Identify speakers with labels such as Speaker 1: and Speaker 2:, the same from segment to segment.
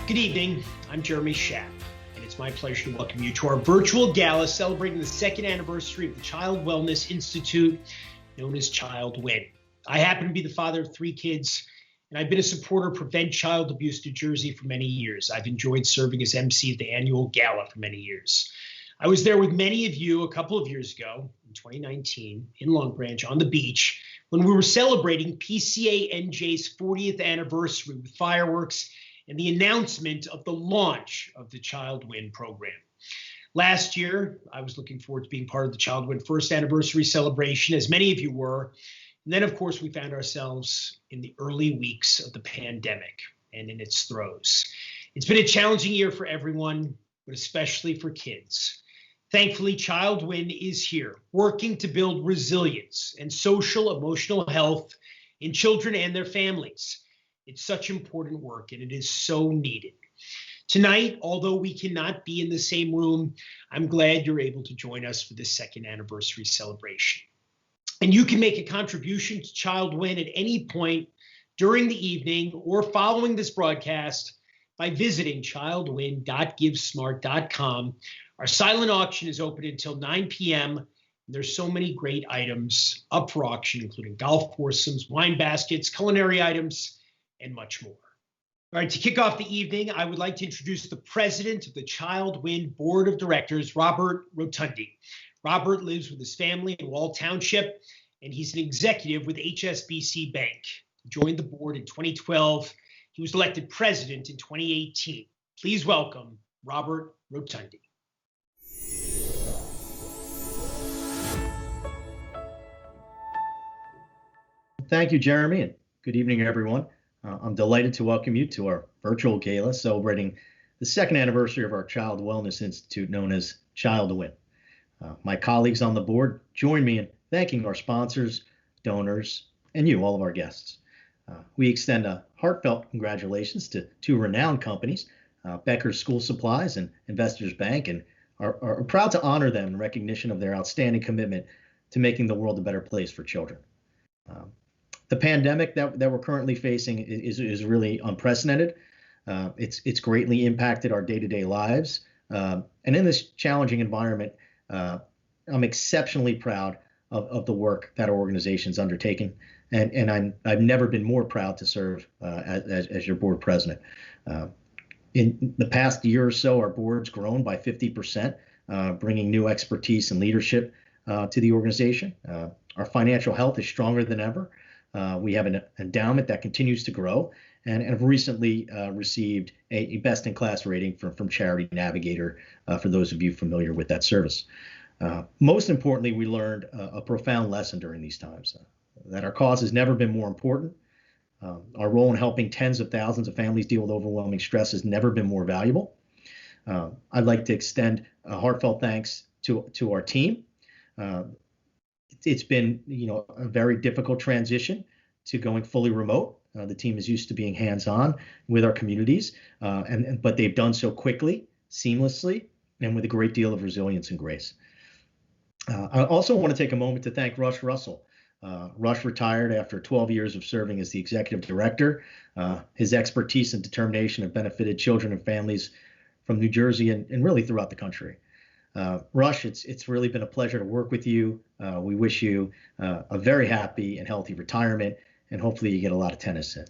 Speaker 1: Good evening, I'm Jeremy Schaap, and it's my pleasure to welcome you to our virtual gala celebrating the second anniversary of the Child Wellness Institute, known as ChildWIN. I happen to be the father of 3 kids, and I've been a supporter of Prevent Child Abuse New Jersey for many years. I've enjoyed serving as MC at the annual gala for many years. I was there with many of you a couple of years ago, in 2019, in Long Branch on the beach, when we were celebrating PCA-NJ's 40th anniversary with fireworks and the announcement of the launch of the ChildWIN program. Last year, I was looking forward to being part of the ChildWIN first anniversary celebration, as many of you were. And then, of course, we found ourselves in the early weeks of the pandemic and in its throes. It's been a challenging year for everyone, but especially for kids. Thankfully, ChildWIN is here, working to build resilience and social emotional health in children and their families. It's such important work, and it is so needed. Tonight, although we cannot be in the same room, I'm glad you're able to join us for this second anniversary celebration. And you can make a contribution to ChildWIN at any point during the evening or following this broadcast by visiting childwin.givesmart.com. Our silent auction is open until 9 p.m. There's so many great items up for auction, including golf foursomes, wine baskets, culinary items, and much more. All right, to kick off the evening, I would like to introduce the president of the ChildWIN Board of Directors, Robert Rotundi. Robert lives with his family in Wall Township, and he's an executive with HSBC Bank. He joined the board in 2012. He was elected president in 2018. Please welcome Robert Rotundi.
Speaker 2: Thank you, Jeremy, and good evening, everyone. I'm delighted to welcome you to our virtual gala celebrating the second anniversary of our Child Wellness Institute, known as ChildWIN. My colleagues on the board join me in thanking our sponsors, donors, and you, all of our guests. We extend a heartfelt congratulations to 2 renowned companies, Becker's School Supplies and Investors Bank, and are proud to honor them in recognition of their outstanding commitment to making the world a better place for children. The pandemic that we're currently facing is really unprecedented. It's greatly impacted our day-to-day lives. And in this challenging environment, I'm exceptionally proud of the work that our organization's undertaken. And I've never been more proud to serve as your board president. In the past year or so, our board's grown by 50%, bringing new expertise and leadership to the organization. Our financial health is stronger than ever. We have an endowment that continues to grow and have recently received a best-in-class rating from Charity Navigator, for those of you familiar with that service. Most importantly, we learned a profound lesson during these times, that our cause has never been more important. Our role in helping tens of thousands of families deal with overwhelming stress has never been more valuable. I'd like to extend a heartfelt thanks to our team. It's been, a very difficult transition to going fully remote. The team is used to being hands-on with our communities, but they've done so quickly, seamlessly, and with a great deal of resilience and grace. I also want to take a moment to thank Rush Russell. Rush retired after 12 years of serving as the executive director. His expertise and determination have benefited children and families from New Jersey and really throughout the country. Rush, it's really been a pleasure to work with you. We wish you a very happy and healthy retirement, and hopefully you get a lot of tennis in.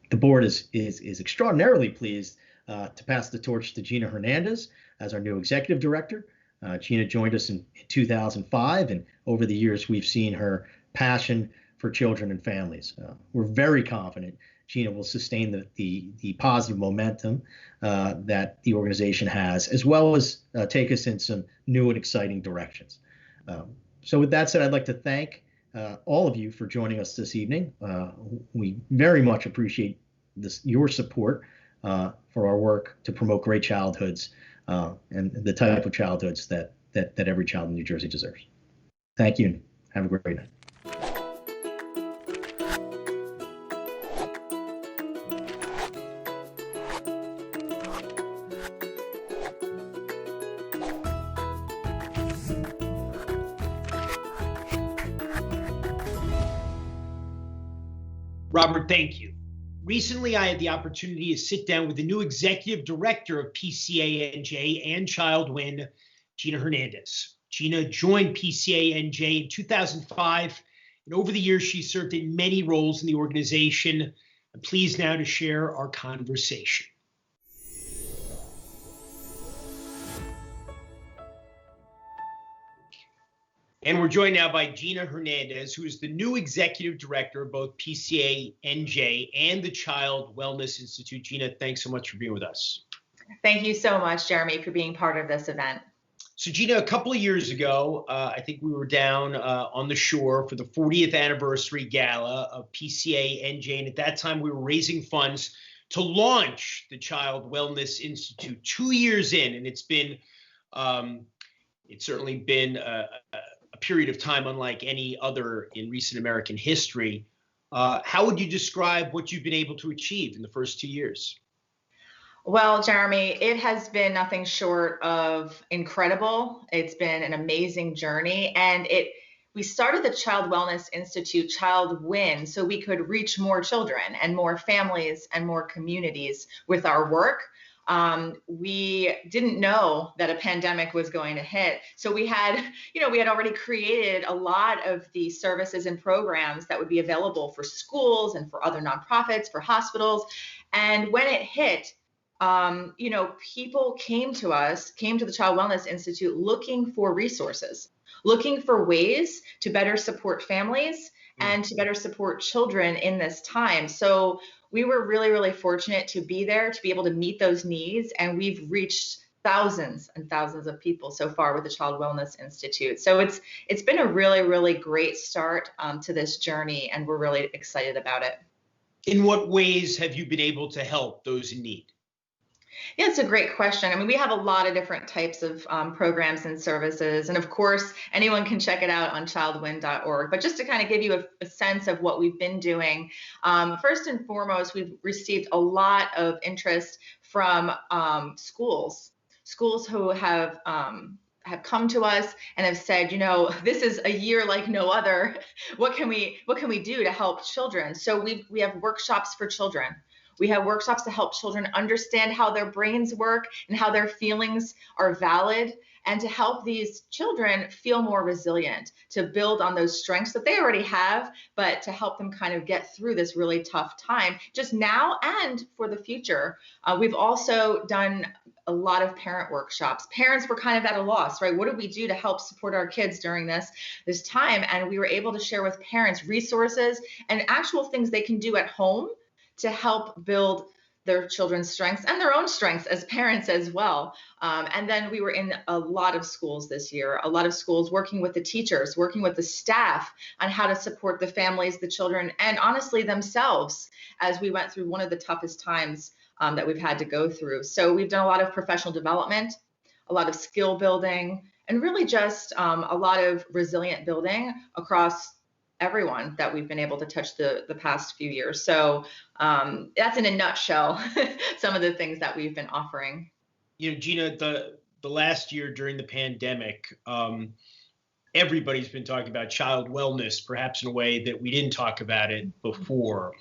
Speaker 2: The board is extraordinarily pleased to pass the torch to Gina Hernandez as our new executive director. Gina joined us in 2005, and over the years we've seen her passion for children and families. We're very confident Gina will sustain the positive momentum that the organization has, as well as take us in some new and exciting directions. So with that said, I'd like to thank all of you for joining us this evening. We very much appreciate your support for our work to promote great childhoods and the type of childhoods that every child in New Jersey deserves. Thank you, and have a great night.
Speaker 1: Robert, thank you. Recently, I had the opportunity to sit down with the new executive director of PCANJ and ChildWIN, Gina Hernandez. Gina joined PCANJ in 2005, and over the years, she served in many roles in the organization. I'm pleased now to share our conversation. And we're joined now by Gina Hernandez, who is the new executive director of both PCANJ and the Child Wellness Institute. Gina, thanks so much for being with us.
Speaker 3: Thank you so much, Jeremy, for being part of this event.
Speaker 1: So, Gina, a couple of years ago, I think we were down on the shore for the 40th anniversary gala of PCANJ. And at that time, we were raising funds to launch the Child Wellness Institute 2 years in. And it's certainly been a period of time unlike any other in recent American history. How would you describe what you've been able to achieve in the first 2 years?
Speaker 3: Well, Jeremy, it has been nothing short of incredible. It's been an amazing journey. And we started the Child Wellness Institute, ChildWIN, so we could reach more children and more families and more communities with our work. We didn't know that a pandemic was going to hit. So we had already created a lot of the services and programs that would be available for schools and for other nonprofits, for hospitals. And when it hit, people came to the Child Wellness Institute looking for resources, looking for ways to better support families and to better support children in this time. So we were really, really fortunate to be there, to be able to meet those needs. And we've reached thousands and thousands of people so far with the Child Wellness Institute. So it's been a really, really great start to this journey, and we're really excited about it.
Speaker 1: In what ways have you been able to help those in need?
Speaker 3: Yeah, it's a great question. I mean, we have a lot of different types of programs and services. And of course, anyone can check it out on childwin.org. But just to kind of give you a sense of what we've been doing, first and foremost, we've received a lot of interest from schools who have come to us and have said, this is a year like no other. What can we do to help children? So we have workshops for children. We have workshops to help children understand how their brains work and how their feelings are valid, and to help these children feel more resilient, to build on those strengths that they already have, but to help them kind of get through this really tough time, just now and for the future. We've also done a lot of parent workshops. Parents were kind of at a loss, right? What do we do to help support our kids during this time? And we were able to share with parents resources and actual things they can do at home to help build their children's strengths and their own strengths as parents as well. And then we were in a lot of schools this year, a lot of schools working with the teachers, working with the staff on how to support the families, the children, and honestly themselves as we went through one of the toughest times that we've had to go through. So we've done a lot of professional development, a lot of skill building, and really just a lot of resilient building across everyone that we've been able to touch the past few years. So that's in a nutshell some of the things that we've been offering.
Speaker 1: Gina, the last year during the pandemic, everybody's been talking about child wellness, perhaps in a way that we didn't talk about it before,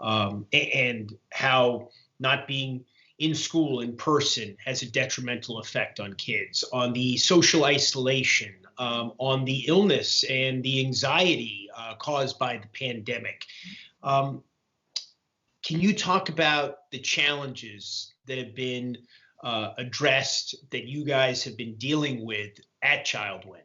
Speaker 1: and how not being in school in person has a detrimental effect on kids, on the social isolation, on the illness and the anxiety caused by the pandemic. Can you talk about the challenges that have been addressed, that you guys have been dealing with at ChildWIN?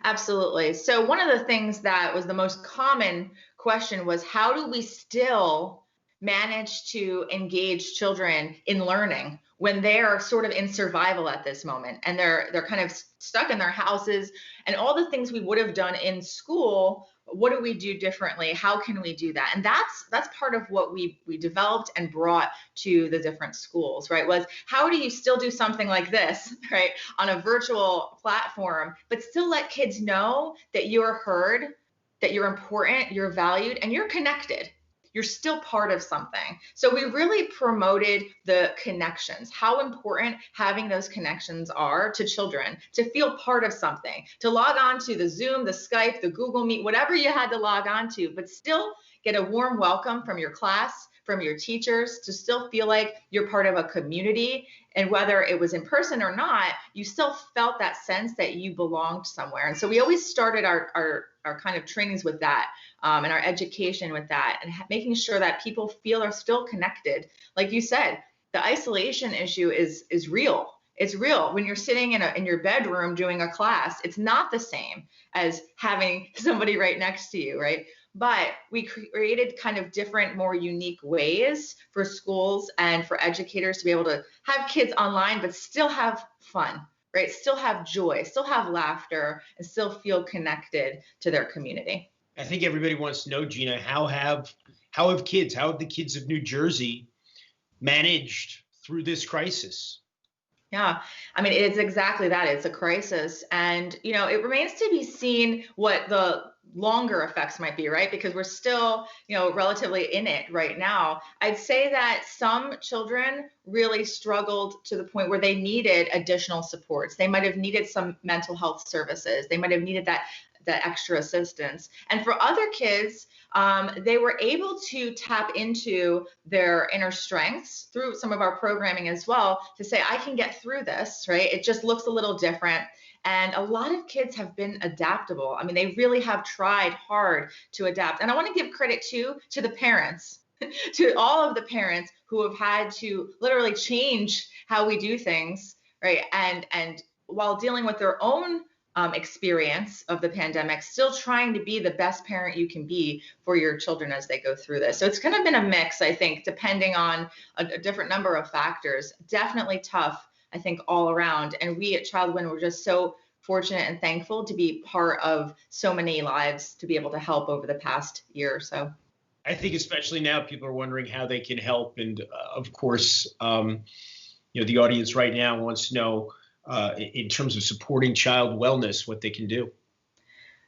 Speaker 3: Absolutely. So one of the things that was the most common question was, how do we still manage to engage children in learning when they're sort of in survival at this moment, and they're kind of stuck in their houses, and all the things we would have done in school, what do we do differently? How can we do that? And that's part of what we developed and brought to the different schools, right? Was, how do you still do something like this, right, on a virtual platform, but still let kids know that you're heard, that you're important, you're valued, and you're connected. You're still part of something. So we really promoted the connections, how important having those connections are to children, to feel part of something, to log on to the Zoom, the Skype, the Google Meet, whatever you had to log on to, but still get a warm welcome from your class, from your teachers to still feel like you're part of a community. And whether it was in person or not, you still felt that sense that you belonged somewhere. And so we always started our kind of trainings with that, and our education with that, and making sure that people feel are still connected. Like you said, the isolation issue is real. It's real. When you're sitting in your bedroom doing a class, it's not the same as having somebody right next to you, right? But we created kind of different, more unique ways for schools and for educators to be able to have kids online, but still have fun, right? Still have joy, still have laughter, and still feel connected to their community.
Speaker 1: I think everybody wants to know, Gina, how have the kids of New Jersey managed through this crisis?
Speaker 3: Yeah, I mean, it's exactly that. It's a crisis. And, it remains to be seen what the longer effects might be, right? Because we're still, relatively in it right now. I'd say that some children really struggled to the point where they needed additional supports. They might have needed some mental health services. They might have needed that extra assistance. And for other kids, they were able to tap into their inner strengths through some of our programming as well to say, I can get through this, right? It just looks a little different. And a lot of kids have been adaptable. I mean, they really have tried hard to adapt. And I want to give credit to the parents, to all of the parents who have had to literally change how we do things, right? And while dealing with their own experience of the pandemic, still trying to be the best parent you can be for your children as they go through this. So it's kind of been a mix, I think, depending on a different number of factors. Definitely tough, I think, all around. And we at ChildWIN were just so fortunate and thankful to be part of so many lives to be able to help over the past year or so.
Speaker 1: I think especially now people are wondering how they can help. And of course, the audience right now wants to know, in terms of supporting child wellness, what they can do.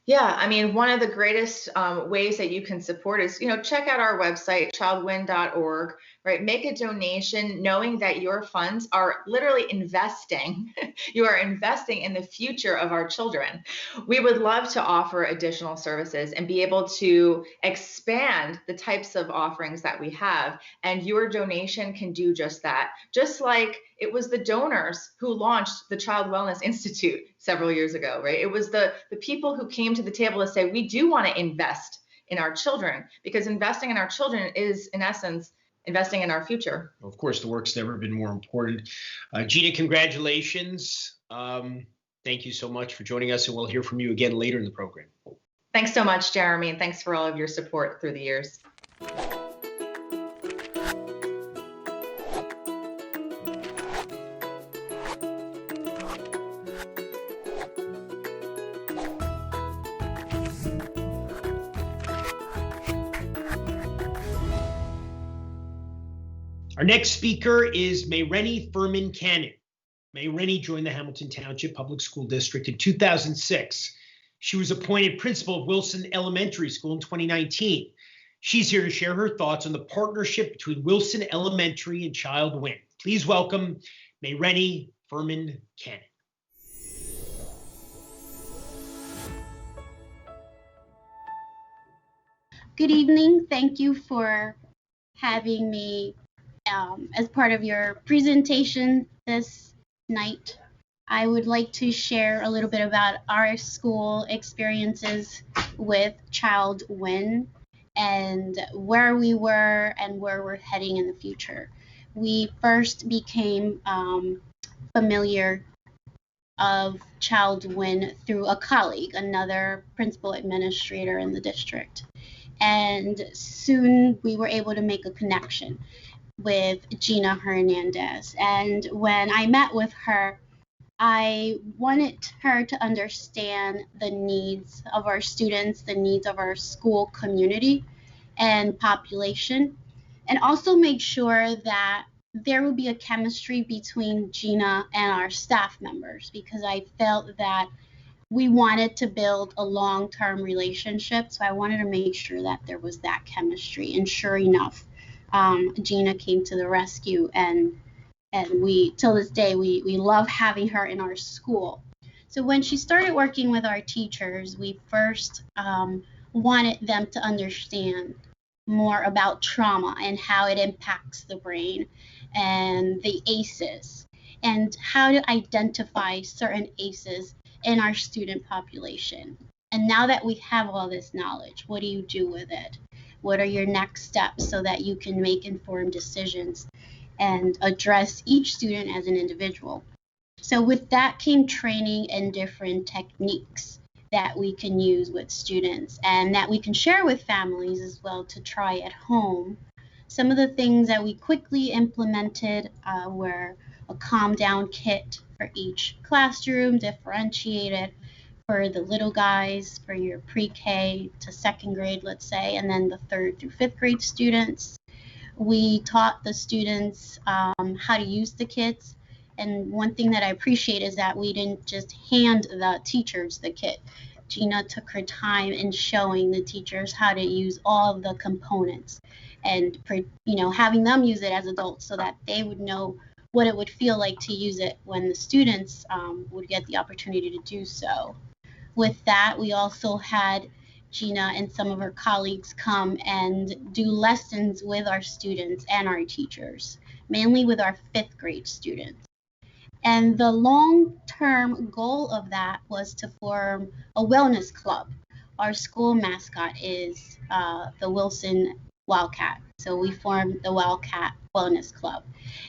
Speaker 3: Yeah, I mean, one of the greatest ways that you can support is, check out our website, childwin.org, right? Make a donation knowing that your funds are literally investing. You are investing in the future of our children. We would love to offer additional services and be able to expand the types of offerings that we have. And your donation can do just that. Just like it was the donors who launched the Child Wellness Institute several years ago, right? It was the people who came to the table to say, we do want to invest in our children, because investing in our children is, in essence, investing in our future.
Speaker 1: Of course, the work's never been more important. Gina, congratulations. Thank you so much for joining us, and we'll hear from you again later in the program.
Speaker 3: Thanks so much, Jeremy, and thanks for all of your support through the years.
Speaker 1: Our next speaker is Mayreni Furman Cannon. Mayreni joined the Hamilton Township Public School District in 2006. She was appointed principal of Wilson Elementary School in 2019. She's here to share her thoughts on the partnership between Wilson Elementary and ChildWIN. Please welcome Mayreni Furman Cannon.
Speaker 4: Good evening. Thank you for having me as part of your presentation this night. I would like to share a little bit about our school experiences with ChildWIN and where we were and where we're heading in the future. We first became familiar of ChildWIN through a colleague, another principal administrator in the district. And soon we were able to make a connection with Gina Hernandez. And when I met with her, I wanted her to understand the needs of our students, the needs of our school community and population, and also make sure that there would be a chemistry between Gina and our staff members, because I felt that we wanted to build a long-term relationship. So I wanted to make sure that there was that chemistry. And sure enough, Gina came to the rescue, and we, till this day, we love having her in our school. So when she started working with our teachers, we first wanted them to understand more about trauma and how it impacts the brain and the ACEs and how to identify certain ACEs in our student population. And now that we have all this knowledge, what do you do with it? What are your next steps so that you can make informed decisions and address each student as an individual? So with that came training and different techniques that we can use with students and that we can share with families as well to try at home. Some of the things that we quickly implemented were a calm down kit for each classroom, differentiated for the little guys, for your pre-K to second grade, let's say, and then the 3rd through 5th grade students. We taught the students how to use the kits. And one thing that I appreciate is that we didn't just hand the teachers the kit. Gina took her time in showing the teachers how to use all of the components and, having them use it as adults so that they would know what it would feel like to use it when the students would get the opportunity to do so. With that, we also had Gina and some of her colleagues come and do lessons with our students and our teachers, mainly with our 5th grade students. And the long-term goal of that was to form a wellness club. Our school mascot is the Wilson Wildcat. So we formed the Wildcat Wellness Club.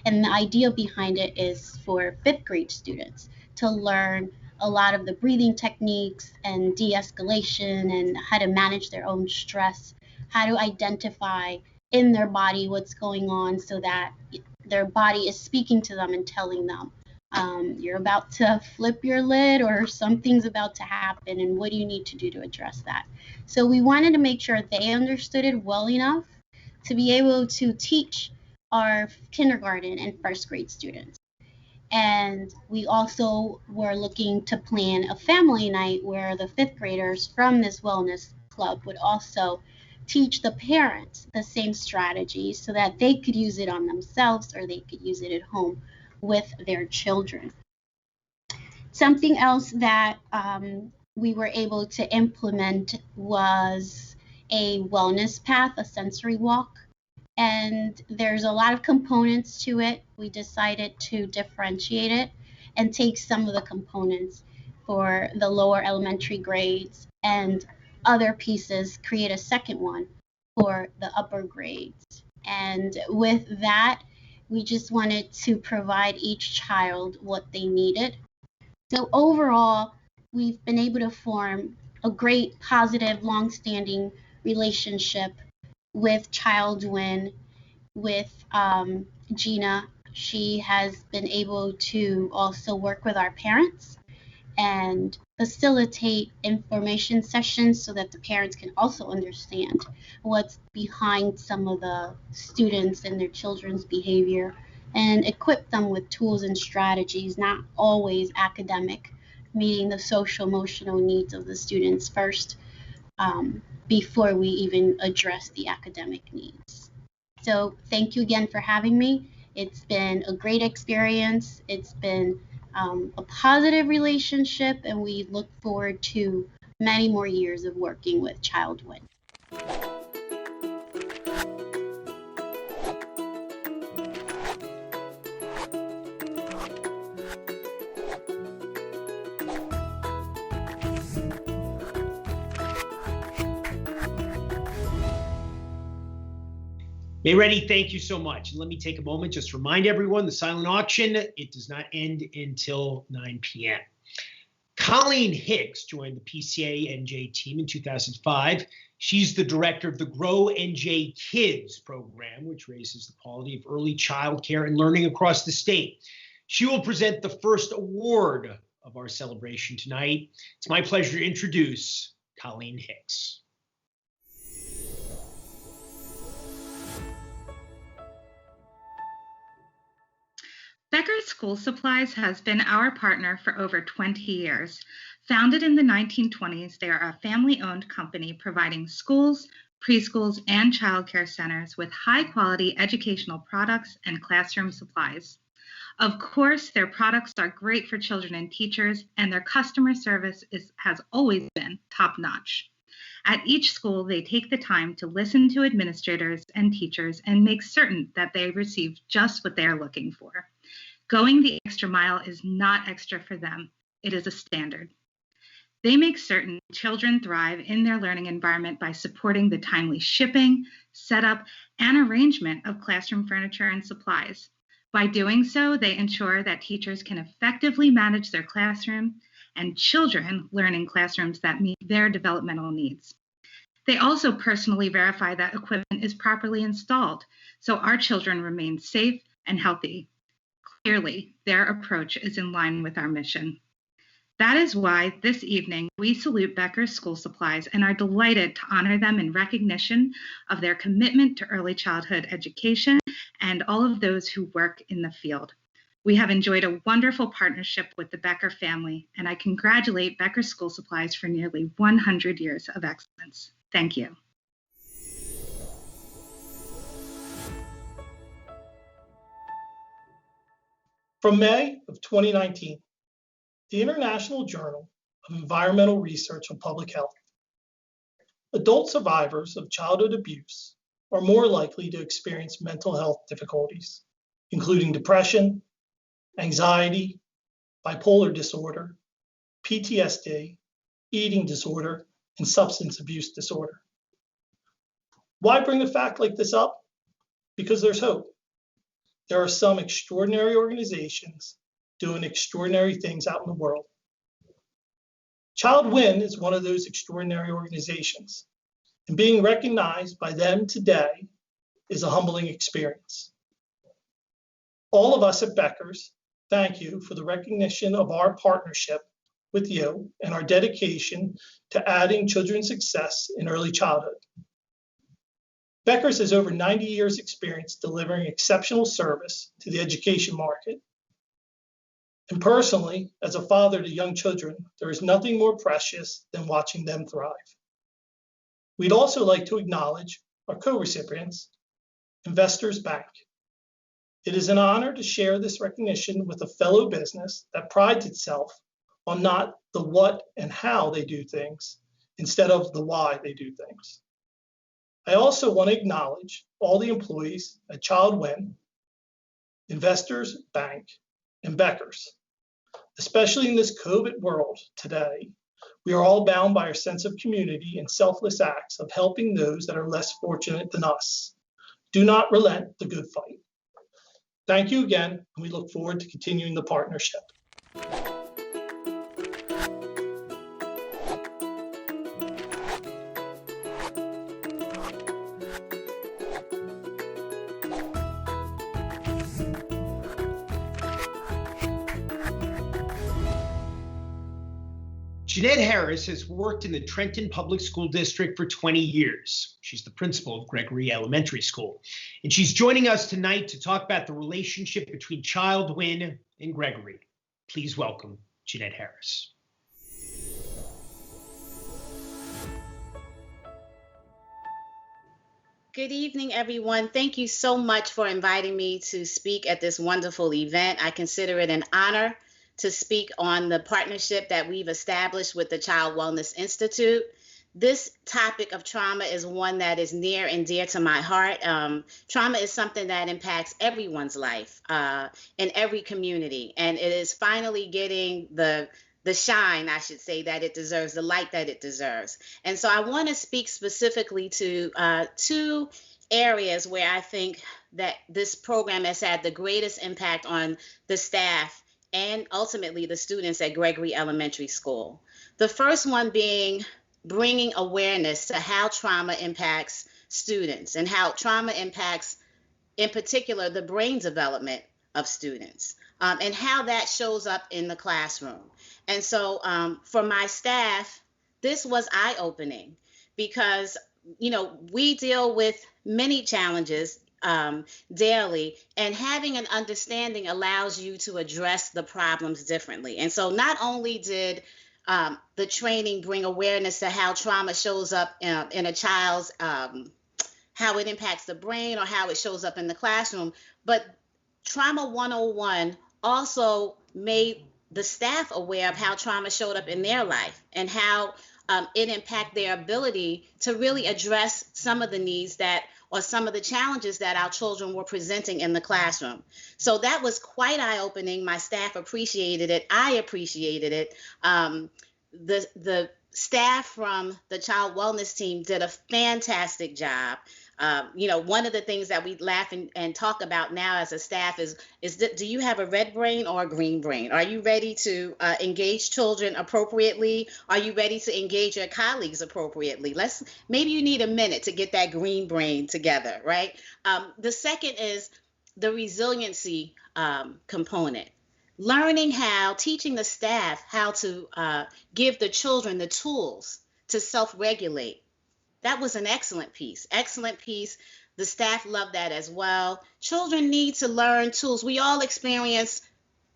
Speaker 4: And the idea behind it is for 5th grade students to learn a lot of the breathing techniques and de-escalation and how to manage their own stress, how to identify in their body what's going on so that their body is speaking to them and telling them you're about to flip your lid or something's about to happen, and what do you need to do to address that? So we wanted to make sure they understood it well enough to be able to teach our kindergarten and 1st grade students. And we also were looking to plan a family night where the 5th graders from this wellness club would also teach the parents the same strategies so that they could use it on themselves or they could use it at home with their children. Something else that we were able to implement was a wellness path, a sensory walk. And there's a lot of components to it. We decided to differentiate it and take some of the components for the lower elementary grades and other pieces, create a second one for the upper grades. And with that, we just wanted to provide each child what they needed. So overall, we've been able to form a great, positive, long-standing relationship with ChildWIN, with Gina. She has been able to also work with our parents and facilitate information sessions so that the parents can also understand what's behind some of the students and their children's behavior and equip them with tools and strategies, not always academic, meeting the social emotional needs of the students first before we even address the academic needs. So thank you again for having me. It's been a great experience. It's been a positive relationship, and we look forward to many more years of working with ChildWIN.
Speaker 1: Mayready, thank you so much. And let me take a moment just to remind everyone, the silent auction, it does not end until 9 p.m. Colleen Hicks joined the PCA NJ team in 2005. She's the director of the Grow NJ Kids program, which raises the quality of early child care and learning across the state. She will present the first award of our celebration tonight. It's my pleasure to introduce Colleen Hicks.
Speaker 5: Becker's School Supplies has been our partner for over 20 years. Founded in the 1920s, they are a family-owned company providing schools, preschools, and childcare centers with high-quality educational products and classroom supplies. Of course, their products are great for children and teachers, and their customer service has always been top-notch. At each school, they take the time to listen to administrators and teachers and make certain that they receive just what they are looking for. Going the extra mile is not extra for them. It is a standard. They make certain children thrive in their learning environment by supporting the timely shipping, setup, and arrangement of classroom furniture and supplies. By doing so, they ensure that teachers can effectively manage their classroom and children learn in classrooms that meet their developmental needs. They also personally verify that equipment is properly installed, so our children remain safe and healthy. Clearly, their approach is in line with our mission. That is why this evening we salute Becker's School Supplies and are delighted to honor them in recognition of their commitment to early childhood education and all of those who work in the field. We have enjoyed a wonderful partnership with the Becker family, and I congratulate Becker School Supplies for nearly 100 years of excellence. Thank you.
Speaker 6: From May of 2019, the International Journal of Environmental Research on Public Health. Adult survivors of childhood abuse are more likely to experience mental health difficulties, including depression, anxiety, bipolar disorder, PTSD, eating disorder, and substance abuse disorder. Why bring a fact like this up? Because there's hope. There are some extraordinary organizations doing extraordinary things out in the world. ChildWIN is one of those extraordinary organizations, and being recognized by them today is a humbling experience. All of us at Becker's thank you for the recognition of our partnership with you and our dedication to adding children's success in early childhood. Becker's has over 90 years experience delivering exceptional service to the education market. And personally, as a father to young children, there is nothing more precious than watching them thrive. We'd also like to acknowledge our co-recipients, Investors Bank. It is an honor to share this recognition with a fellow business that prides itself on not the what and how they do things, instead of the why they do things. I also want to acknowledge all the employees at ChildWIN, Investors Bank, and Becker's. Especially in this COVID world today, we are all bound by our sense of community and selfless acts of helping those that are less fortunate than us. Do not relent the good fight. Thank you again, and we look forward to continuing the partnership.
Speaker 1: Jeanette Harris has worked in the Trenton Public School District for 20 years. She's the principal of Gregory Elementary School. And she's joining us tonight to talk about the relationship between ChildWIN and Gregory. Please welcome Jeanette Harris.
Speaker 7: Good evening, everyone. Thank you so much for inviting me to speak at this wonderful event. I consider it an honor to speak on the partnership that we've established with the Child Wellness Institute. This topic of trauma is one that is near and dear to my heart. Trauma is something that impacts everyone's life in every community, and it is finally getting the shine, I should say, that it deserves, the light that it deserves. And so I want to speak specifically to two areas where I think that this program has had the greatest impact on the staff and ultimately the students at Gregory Elementary School. The first one being bringing awareness to how trauma impacts students and how trauma impacts, in particular, the brain development of students, and how that shows up in the classroom. And so for my staff, this was eye-opening because, you know, we deal with many challenges daily, and having an understanding allows you to address the problems differently. And so not only did the training bring awareness to how trauma shows up in a child's, how it impacts the brain or how it shows up in the classroom, but Trauma 101 also made the staff aware of how trauma showed up in their life and how it impact their ability to really address some of the needs or some of the challenges that our children were presenting in the classroom. So that was quite eye-opening. My staff appreciated it. I appreciated it. The staff from the child wellness team did a fantastic job. One of the things that we laugh and talk about now as a staff is do you have a red brain or a green brain? Are you ready to engage children appropriately? Are you ready to engage your colleagues appropriately? Maybe you need a minute to get that green brain together, right? The second is the resiliency component. Teaching the staff how to give the children the tools to self-regulate. That was an excellent piece. The staff loved that as well. Children need to learn tools. We all experience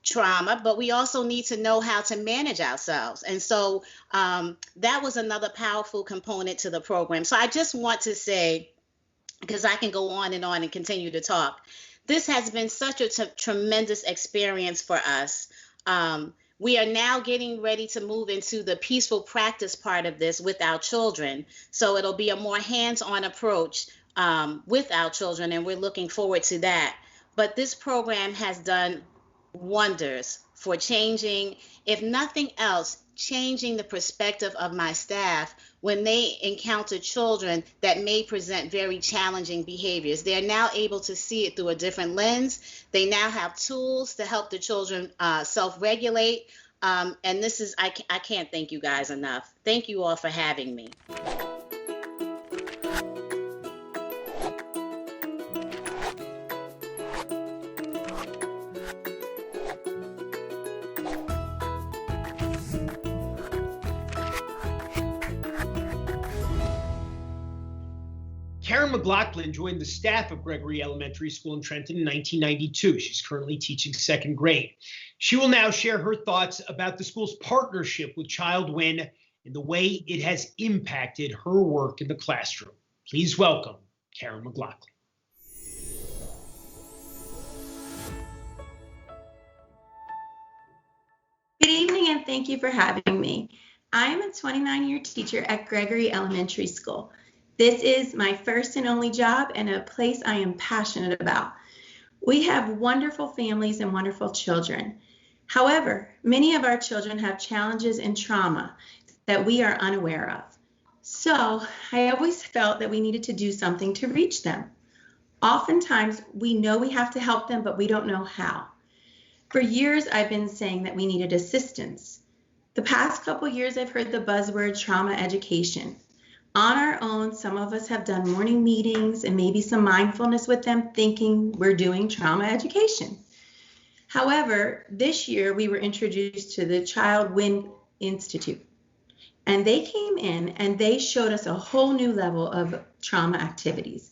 Speaker 7: trauma, but we also need to know how to manage ourselves. And so that was another powerful component to the program. So I just want to say, because I can go on and continue to talk, this has been such a tremendous experience for us. We are now getting ready to move into the peaceful practice part of this with our children. So it'll be a more hands-on approach with our children, and we're looking forward to that. But this program has done wonders for changing, if nothing else, changing the perspective of my staff when they encounter children that may present very challenging behaviors. They're now able to see it through a different lens. They now have tools to help the children self-regulate. And I can't thank you guys enough. Thank you all for having me.
Speaker 1: Karen McLaughlin joined the staff of Gregory Elementary School in Trenton in 1992. She's currently teaching second grade. She will now share her thoughts about the school's partnership with ChildWIN and the way it has impacted her work in the classroom. Please welcome Karen McLaughlin.
Speaker 8: Good evening, and thank you for having me. I am a 29-year teacher at Gregory Elementary School. This is my first and only job and a place I am passionate about. We have wonderful families and wonderful children. However, many of our children have challenges and trauma that we are unaware of. So I always felt that we needed to do something to reach them. Oftentimes, we know we have to help them, but we don't know how. For years, I've been saying that we needed assistance. The past couple years, I've heard the buzzword trauma education. On our own, some of us have done morning meetings and maybe some mindfulness with them, thinking we're doing trauma education. However, this year we were introduced to the ChildWIN Institute, and they came in and they showed us a whole new level of trauma activities.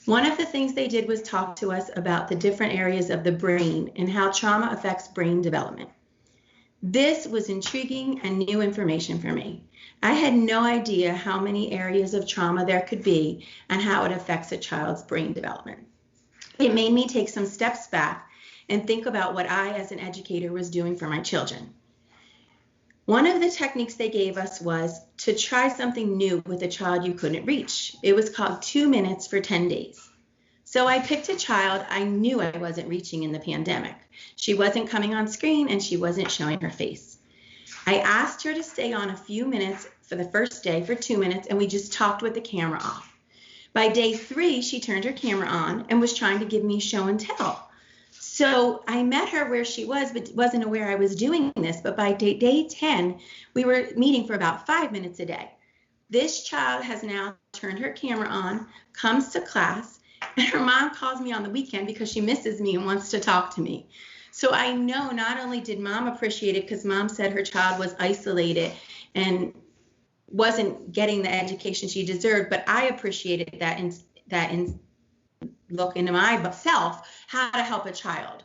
Speaker 8: One of the things they did was talk to us about the different areas of the brain and how trauma affects brain development. This was intriguing and new information for me. I had no idea how many areas of trauma there could be and how it affects a child's brain development. It made me take some steps back and think about what I, as an educator, was doing for my children. One of the techniques they gave us was to try something new with a child you couldn't reach. It was called 2 minutes for 10 days. So I picked a child I knew I wasn't reaching in the pandemic. She wasn't coming on screen and she wasn't showing her face. I asked her to stay on a few minutes for the first day for 2 minutes, and we just talked with the camera off. By day 3, she turned her camera on and was trying to give me show and tell. So I met her where she was, but wasn't aware I was doing this. But by day 10, we were meeting for about 5 minutes a day. This child has now turned her camera on, comes to class, and her mom calls me on the weekend because she misses me and wants to talk to me. So I know not only did mom appreciate it because mom said her child was isolated and wasn't getting the education she deserved, but I appreciated that in look into myself, how to help a child.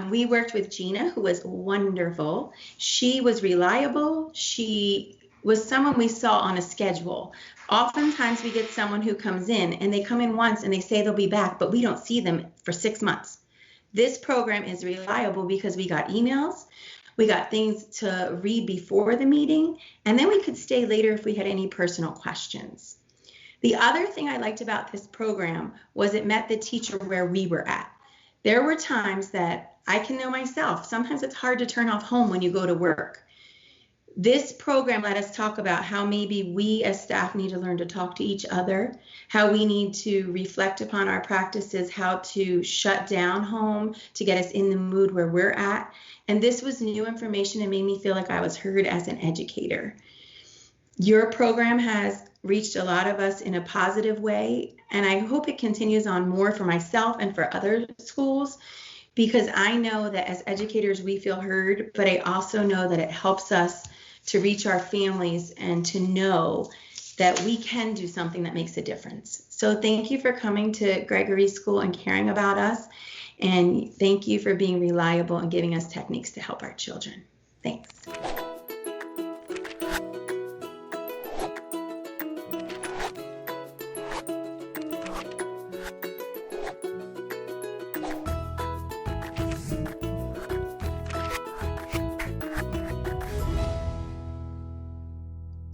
Speaker 8: We worked with Gina, who was wonderful. She was reliable. She was someone we saw on a schedule. Oftentimes we get someone who comes in and they come in once and they say they'll be back, but we don't see them for 6 months. This program is reliable because we got emails, We got things to read before the meeting, and then we could stay later if we had any personal questions. The other thing I liked about this program was it met the teacher where we were at. There were times that I can know myself. Sometimes it's hard to turn off home when you go to work. This program let us talk about how maybe we as staff need to learn to talk to each other, how we need to reflect upon our practices, how to shut down home to get us in the mood where we're at. And this was new information and made me feel like I was heard as an educator. Your program has reached a lot of us in a positive way, and I hope it continues on more for myself and for other schools, because I know that as educators we feel heard, but I also know that it helps us to reach our families and to know that we can do something that makes a difference. So thank you for coming to Gregory School and caring about us, and thank you for being reliable and giving us techniques to help our children. Thanks.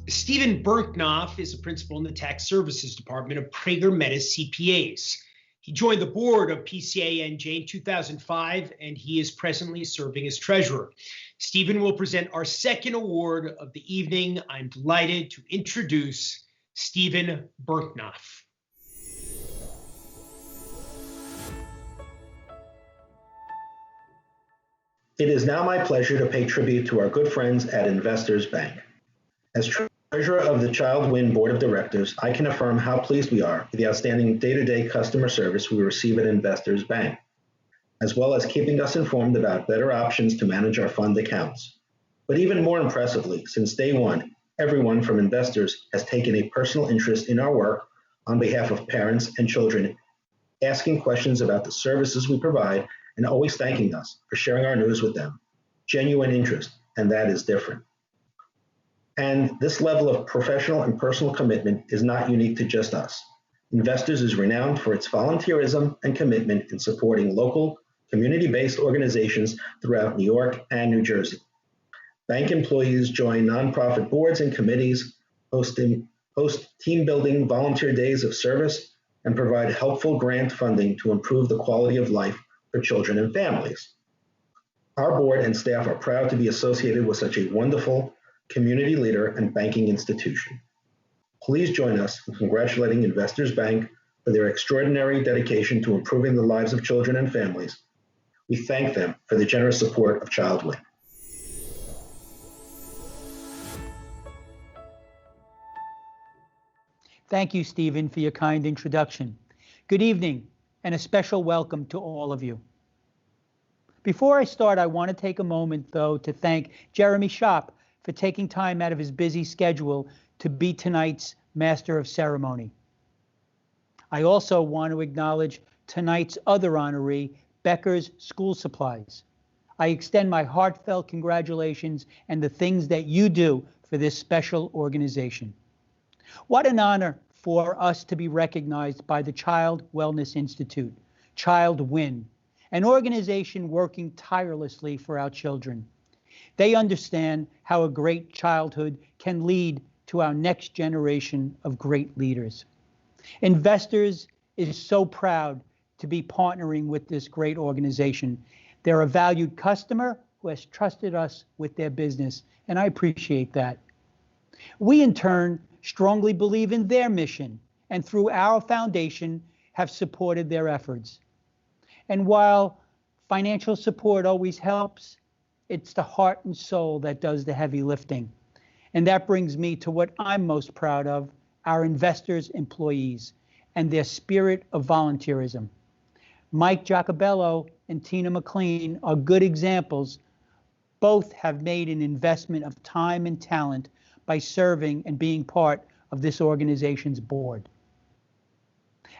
Speaker 1: Stephen Berknoff is a principal in the Tax Services Department of Prager Metis CPAs. He joined the board of PCANJ in 2005, and he is presently serving as treasurer. Stephen will present our second award of the evening. I'm delighted to introduce Stephen Berknoff.
Speaker 9: It is now my pleasure to pay tribute to our good friends at Investors Bank. As treasurer of the ChildWIN Board of Directors, I can affirm how pleased we are with the outstanding day-to-day customer service we receive at Investors Bank, as well as keeping us informed about better options to manage our fund accounts. But even more impressively, since day one, everyone from Investors has taken a personal interest in our work on behalf of parents and children, asking questions about the services we provide and always thanking us for sharing our news with them. Genuine interest, and that is different. And this level of professional and personal commitment is not unique to just us. Investors is renowned for its volunteerism and commitment in supporting local, community-based organizations throughout New York and New Jersey. Bank employees join nonprofit boards and committees, host team-building volunteer days of service, and provide helpful grant funding to improve the quality of life for children and families. Our board and staff are proud to be associated with such a wonderful community leader and banking institution. Please join us in congratulating Investors Bank for their extraordinary dedication to improving the lives of children and families. We thank them for the generous support of ChildWIN.
Speaker 10: Thank you, Stephen, for your kind introduction. Good evening, and a special welcome to all of you. Before I start, I want to take a moment, though, to thank Jeremy Schaap for taking time out of his busy schedule to be tonight's Master of Ceremony. I also want to acknowledge tonight's other honoree, Becker's School Supplies. I extend my heartfelt congratulations and the things that you do for this special organization. What an honor for us to be recognized by the Child Wellness Institute, ChildWIN, an organization working tirelessly for our children. They understand how a great childhood can lead to our next generation of great leaders. Investors is so proud to be partnering with this great organization. They're a valued customer who has trusted us with their business, and I appreciate that. We, in turn, strongly believe in their mission, and through our foundation have supported their efforts. And while financial support always helps, it's the heart and soul that does the heavy lifting. And that brings me to what I'm most proud of, our investors' employees and their spirit of volunteerism. Mike Giacobello and Tina McLean are good examples. Both have made an investment of time and talent by serving and being part of this organization's board.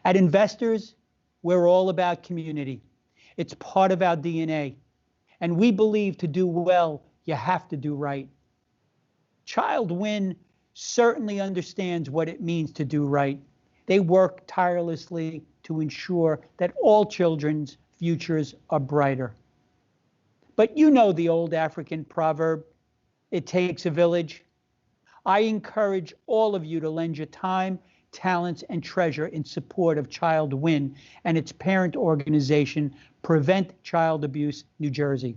Speaker 10: At Investors, we're all about community. It's part of our DNA. And we believe to do well, you have to do right. ChildWIN certainly understands what it means to do right. They work tirelessly to ensure that all children's futures are brighter. But you know the old African proverb, it takes a village. I encourage all of you to lend your time, talents, and treasure in support of ChildWIN and its parent organization, Prevent Child Abuse New Jersey.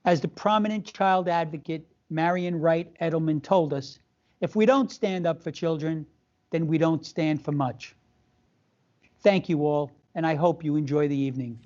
Speaker 10: As the prominent child advocate Marian Wright Edelman told us, if we don't stand up for children, then we don't stand for much. Thank you all, and I hope you enjoy the evening.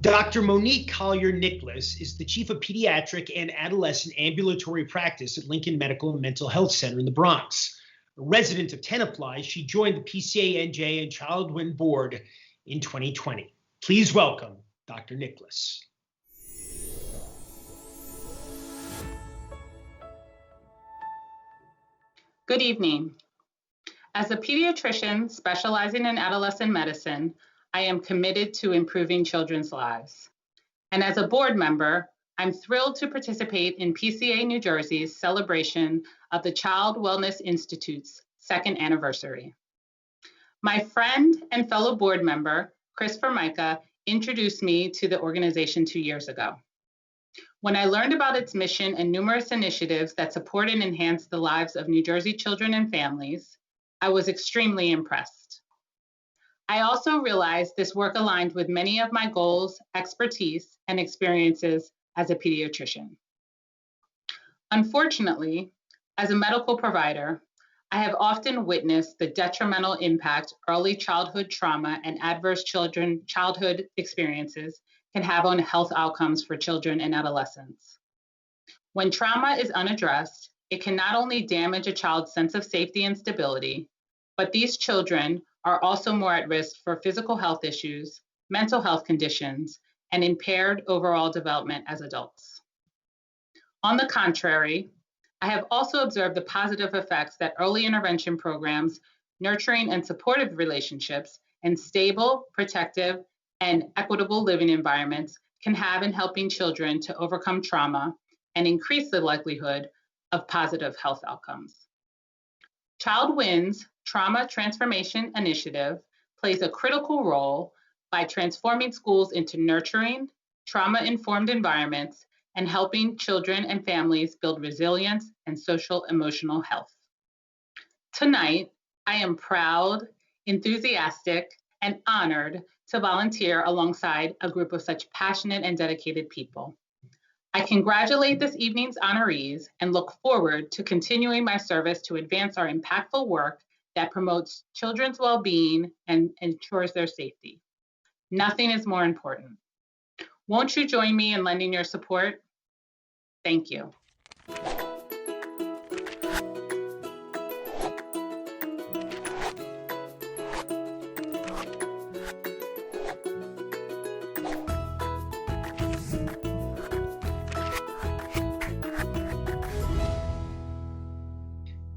Speaker 1: Dr. Monique Collier-Nicholas is the Chief of Pediatric and Adolescent Ambulatory Practice at Lincoln Medical and Mental Health Center in the Bronx. A resident of Tenafly, she joined the PCA-NJ and ChildWIN board in 2020. Please welcome Dr. Nicholas.
Speaker 11: Good evening. As a pediatrician specializing in adolescent medicine, I am committed to improving children's lives. And as a board member, I'm thrilled to participate in PCA New Jersey's celebration of the Child Wellness Institute's 2nd anniversary. My friend and fellow board member, Chris Formica, introduced me to the organization 2 years ago. When I learned about its mission and numerous initiatives that support and enhance the lives of New Jersey children and families, I was extremely impressed. I also realized this work aligned with many of my goals, expertise, and experiences as a pediatrician. Unfortunately, as a medical provider, I have often witnessed the detrimental impact early childhood trauma and adverse childhood experiences can have on health outcomes for children and adolescents. When trauma is unaddressed, it can not only damage a child's sense of safety and stability, but these children are also more at risk for physical health issues, mental health conditions, and impaired overall development as adults. On the contrary, I have also observed the positive effects that early intervention programs, nurturing and supportive relationships, and stable, protective, and equitable living environments can have in helping children to overcome trauma and increase the likelihood of positive health outcomes. ChildWIN's Trauma Transformation Initiative plays a critical role by transforming schools into nurturing, trauma-informed environments and helping children and families build resilience and social-emotional health. Tonight, I am proud, enthusiastic, and honored to volunteer alongside a group of such passionate and dedicated people. I congratulate this evening's honorees and look forward to continuing my service to advance our impactful work that promotes children's well-being and ensures their safety. Nothing is more important. Won't you join me in lending your support? Thank you.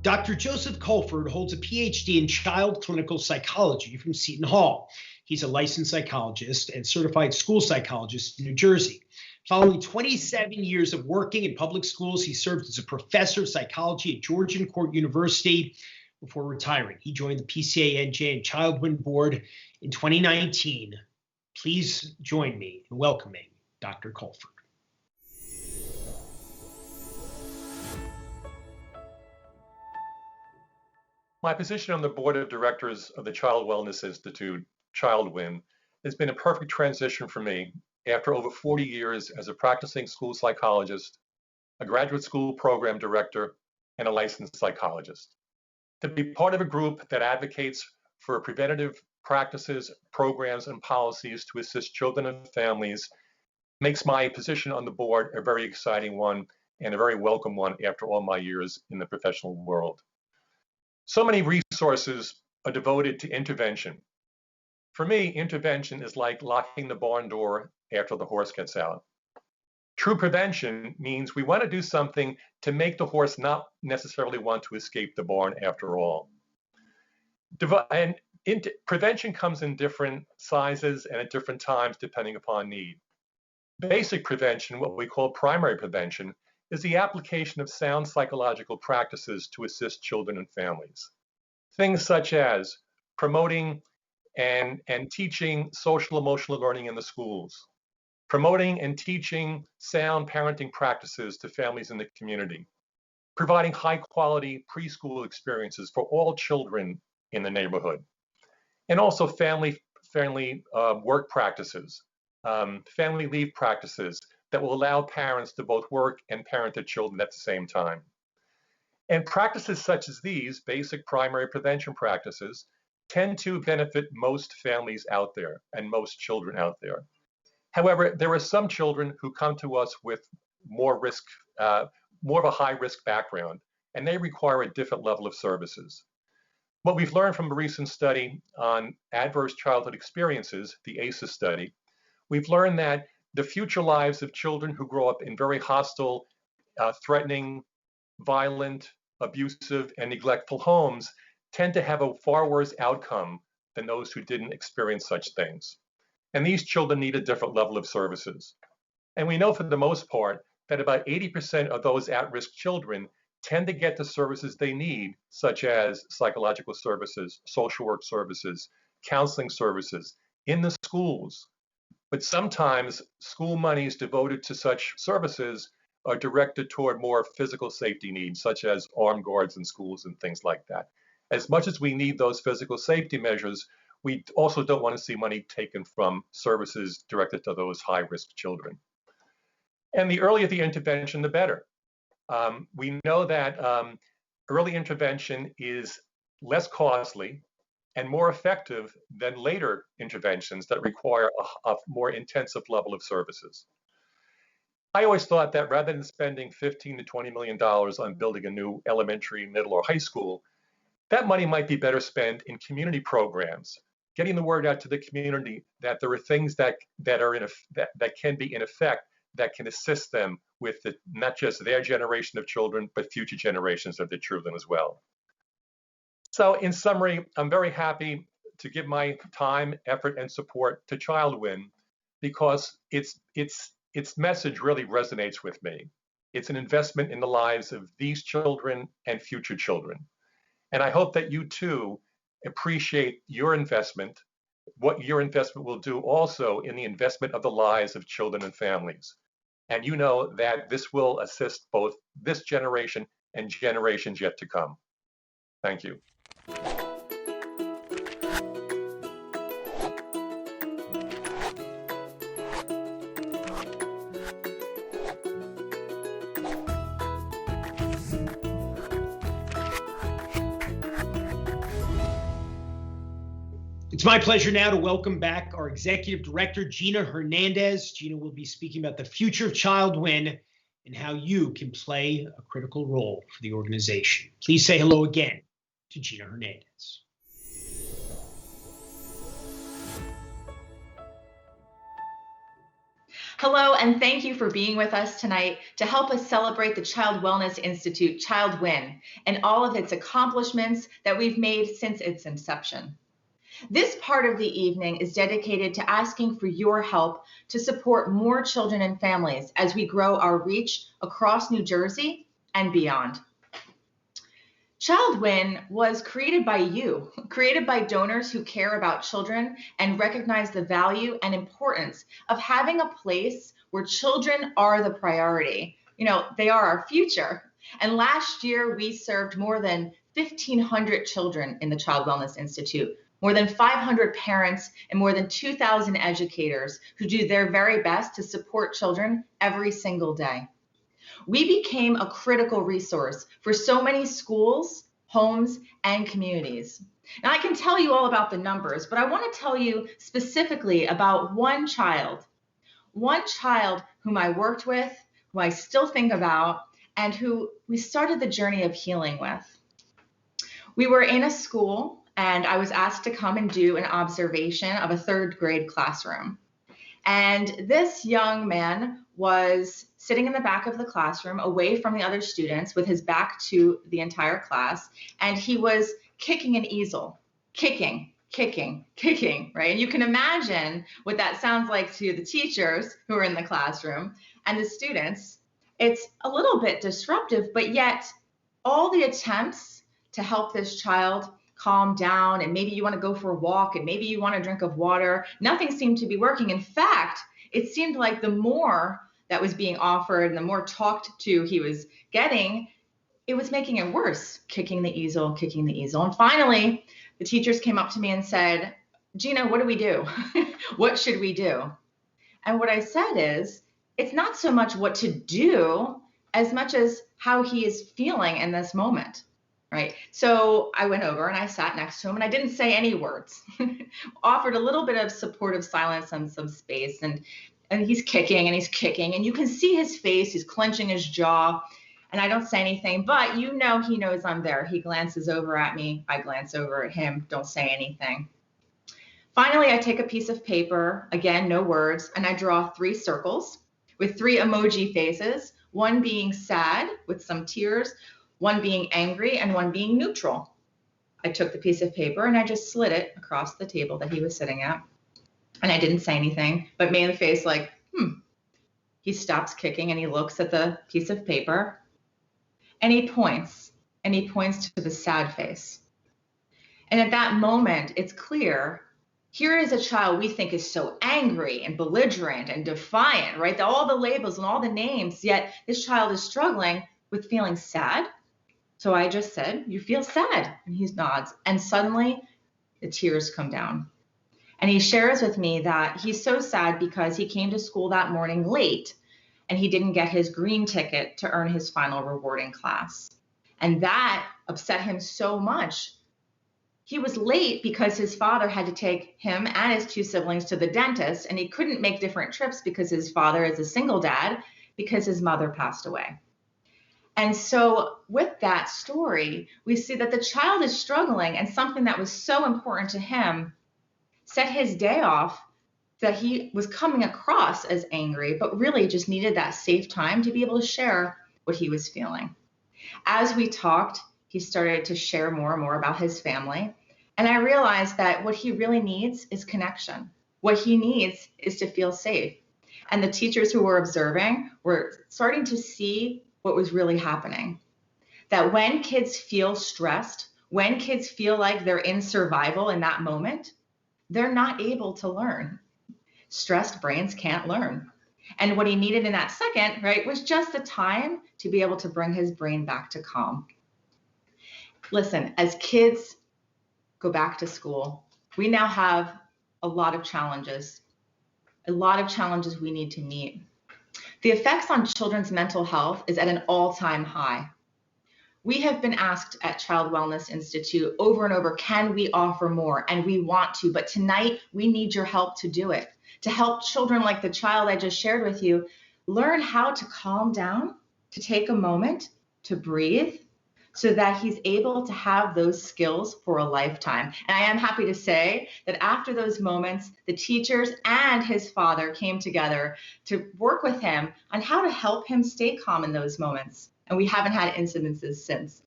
Speaker 1: Dr. Joseph Colford holds a PhD in child clinical psychology from Seton Hall. He's a licensed psychologist and certified school psychologist in New Jersey. Following 27 years of working in public schools, he served as a professor of psychology at Georgian Court University before retiring. He joined the PCA-NJ and ChildWIN board in 2019. Please join me in welcoming Dr. Colford.
Speaker 12: My position on the board of directors of the Child Wellness Institute, ChildWIN, has been a perfect transition for me after over 40 years as a practicing school psychologist, a graduate school program director, and a licensed psychologist. To be part of a group that advocates for preventative practices, programs, and policies to assist children and families makes my position on the board a very exciting one and a very welcome one after all my years in the professional world. So many resources are devoted to intervention. For me, intervention is like locking the barn door after the horse gets out. True prevention means we want to do something to make the horse not necessarily want to escape the barn after all. And Prevention comes in different sizes and at different times depending upon need. Basic prevention, what we call primary prevention, is the application of sound psychological practices to assist children and families. Things such as promoting and teaching social emotional learning in the schools, promoting and teaching sound parenting practices to families in the community, providing high quality preschool experiences for all children in the neighborhood, and also family work practices, family leave practices that will allow parents to both work and parent their children at the same time. And practices such as these, basic primary prevention practices, tend to benefit most families out there and most children out there. However, there are some children who come to us with more risk, more of a high risk background, and they require a different level of services. What we've learned from a recent study on adverse childhood experiences, the ACEs study, we've learned that the future lives of children who grow up in very hostile, threatening, violent, abusive, and neglectful homes tend to have a far worse outcome than those who didn't experience such things. And these children need a different level of services. And we know for the most part that about 80% of those at-risk children tend to get the services they need, such as psychological services, social work services, counseling services in the schools. But sometimes school monies devoted to such services are directed toward more physical safety needs, such as armed guards in schools and things like that. As much as we need those physical safety measures, we also don't want to see money taken from services directed to those high-risk children. And the earlier the intervention, the better. We know that early intervention is less costly and more effective than later interventions that require a more intensive level of services. I always thought that rather than spending $15 to $20 million on building a new elementary, middle, or high school, that money might be better spent in community programs, getting the word out to the community that there are things that can be in effect that can assist them with not just their generation of children, but future generations of their children as well. So in summary, I'm very happy to give my time, effort, and support to ChildWIN because its message really resonates with me. It's an investment in the lives of these children and future children. And I hope that you too appreciate your investment, what your investment will do also in the investment of the lives of children and families. And you know that this will assist both this generation and generations yet to come. Thank you.
Speaker 1: It's my pleasure now to welcome back our Executive Director, Gina Hernandez. Gina will be speaking about the future of ChildWIN and how you can play a critical role for the organization. Please say hello again to Gina Hernandez.
Speaker 3: Hello, and thank you for being with us tonight to help us celebrate the Child Wellness Institute, ChildWIN, and all of its accomplishments that we've made since its inception. This part of the evening is dedicated to asking for your help to support more children and families as we grow our reach across New Jersey and beyond. ChildWIN was created by you, created by donors who care about children and recognize the value and importance of having a place where children are the priority. You know, they are our future. And last year, we served more than 1,500 children in the Child Wellness Institute, more than 500 parents, and more than 2,000 educators who do their very best to support children every single day. We became a critical resource for so many schools, homes, and communities. Now, I can tell you all about the numbers, but I want to tell you specifically about one child whom I worked with, who I still think about, and who we started the journey of healing with. We were in a school, and I was asked to come and do an observation of a third grade classroom. And this young man was sitting in the back of the classroom away from the other students with his back to the entire class. And he was kicking an easel, kicking kicking, right? And you can imagine what that sounds like to the teachers who are in the classroom and the students. It's a little bit disruptive, but yet all the attempts to help this child calm down, and maybe you want to go for a walk, and maybe you want a drink of water, nothing seemed to be working. In fact, it seemed like the more that was being offered and the more talked to he was getting, it was making it worse, kicking the easel. And finally, the teachers came up to me and said, Gina, what do we do? What should we do? And what I said is, it's not so much what to do as much as how he is feeling in this moment, right? So I went over and I sat next to him and I didn't say any words, offered a little bit of supportive silence and some space. And he's kicking and you can see his face, he's clenching his jaw. And I don't say anything, but he knows I'm there. He glances over at me. I glance over at him. Don't say anything. Finally, I take a piece of paper, again, no words, and I draw 3 circles with 3 emoji faces, one being sad with some tears, one being angry, and one being neutral. I took the piece of paper and I just slid it across the table that he was sitting at. And I didn't say anything, but made a face like, He stops kicking and he looks at the piece of paper. And he points to the sad face. And at that moment, it's clear, here is a child we think is so angry and belligerent and defiant, right? All the labels and all the names, yet this child is struggling with feeling sad. So I just said, you feel sad? And he nods. And suddenly the tears come down. And he shares with me that he's so sad because he came to school that morning late and he didn't get his green ticket to earn his final rewarding class. And that upset him so much. He was late because his father had to take him and his 2 siblings to the dentist, and he couldn't make different trips because his father is a single dad because his mother passed away. And so with that story, we see that the child is struggling, and something that was so important to him set his day off, that he was coming across as angry, but really just needed that safe time to be able to share what he was feeling. As we talked, he started to share more and more about his family. And I realized that what he really needs is connection. What he needs is to feel safe. And the teachers who were observing were starting to see what was really happening. That when kids feel stressed, when kids feel like they're in survival in that moment, they're not able to learn. Stressed brains can't learn. And what he needed in that second, right, was just the time to be able to bring his brain back to calm. Listen, as kids go back to school, we now have a lot of challenges we need to meet. The effects on children's mental health is at an all-time high. We have been asked at Child Wellness Institute over and over, can we offer more? And we want to, but tonight we need your help to do it, to help children like the child I just shared with you learn how to calm down, to take a moment, to breathe, so that he's able to have those skills for a lifetime. And I am happy to say that after those moments, the teachers and his father came together to work with him on how to help him stay calm in those moments. And we haven't had incidences since.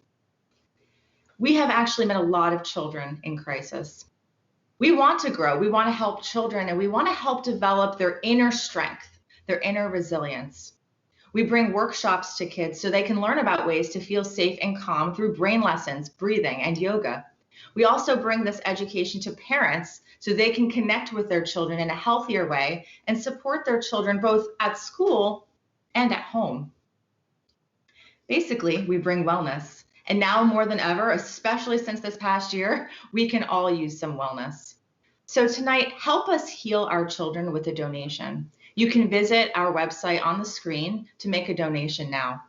Speaker 3: We have actually met a lot of children in crisis. We want to grow, we want to help children, and we want to help develop their inner strength, their inner resilience. We bring workshops to kids so they can learn about ways to feel safe and calm through brain lessons, breathing, and yoga. We also bring this education to parents so they can connect with their children in a healthier way and support their children both at school and at home. Basically, we bring wellness. And now more than ever, especially since this past year, we can all use some wellness. So tonight, help us heal our children with a donation. You can visit our website on the screen to make a donation now.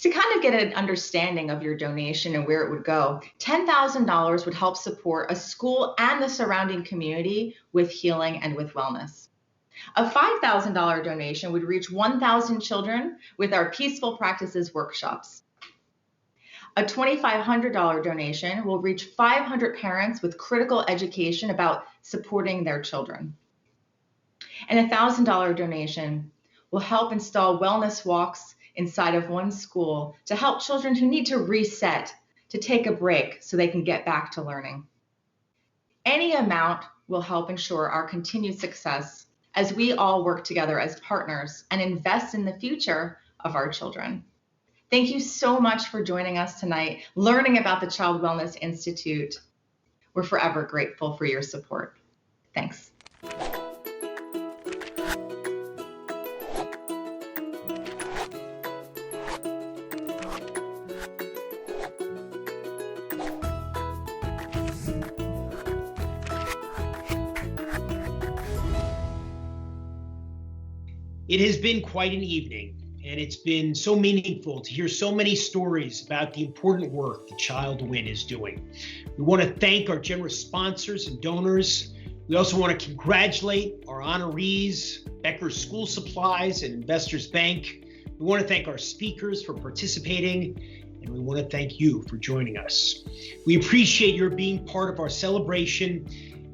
Speaker 3: To kind of get an understanding of your donation and where it would go, $10,000 would help support a school and the surrounding community with healing and with wellness. A $5,000 donation would reach 1,000 children with our Peaceful Practices workshops. A $2,500 donation will reach 500 parents with critical education about supporting their children. And a $1,000 donation will help install wellness walks inside of one school to help children who need to reset, to take a break so they can get back to learning. Any amount will help ensure our continued success as we all work together as partners and invest in the future of our children. Thank you so much for joining us tonight, learning about the Child Wellness Institute. We're forever grateful for your support. Thanks.
Speaker 1: It has been quite an evening, and it's been so meaningful to hear so many stories about the important work that ChildWIN is doing. We want to thank our generous sponsors and donors. We also want to congratulate our honorees, Becker School Supplies and Investors Bank. We want to thank our speakers for participating, and we want to thank you for joining us. We appreciate your being part of our celebration,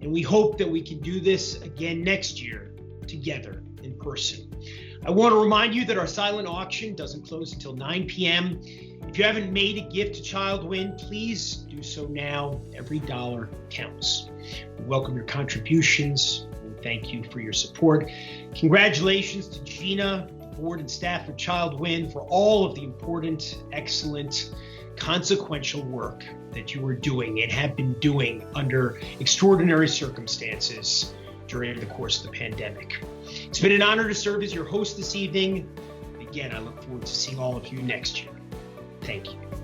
Speaker 1: and we hope that we can do this again next year together in person. I want to remind you that our silent auction doesn't close until 9 p.m. If you haven't made a gift to ChildWIN, please do so now. Every dollar counts. We welcome your contributions, and thank you for your support. Congratulations to Gina, the board and staff of ChildWIN for all of the important, excellent, consequential work that you are doing and have been doing under extraordinary circumstances during the course of the pandemic. It's been an honor to serve as your host this evening. Again, I look forward to seeing all of you next year. Thank you.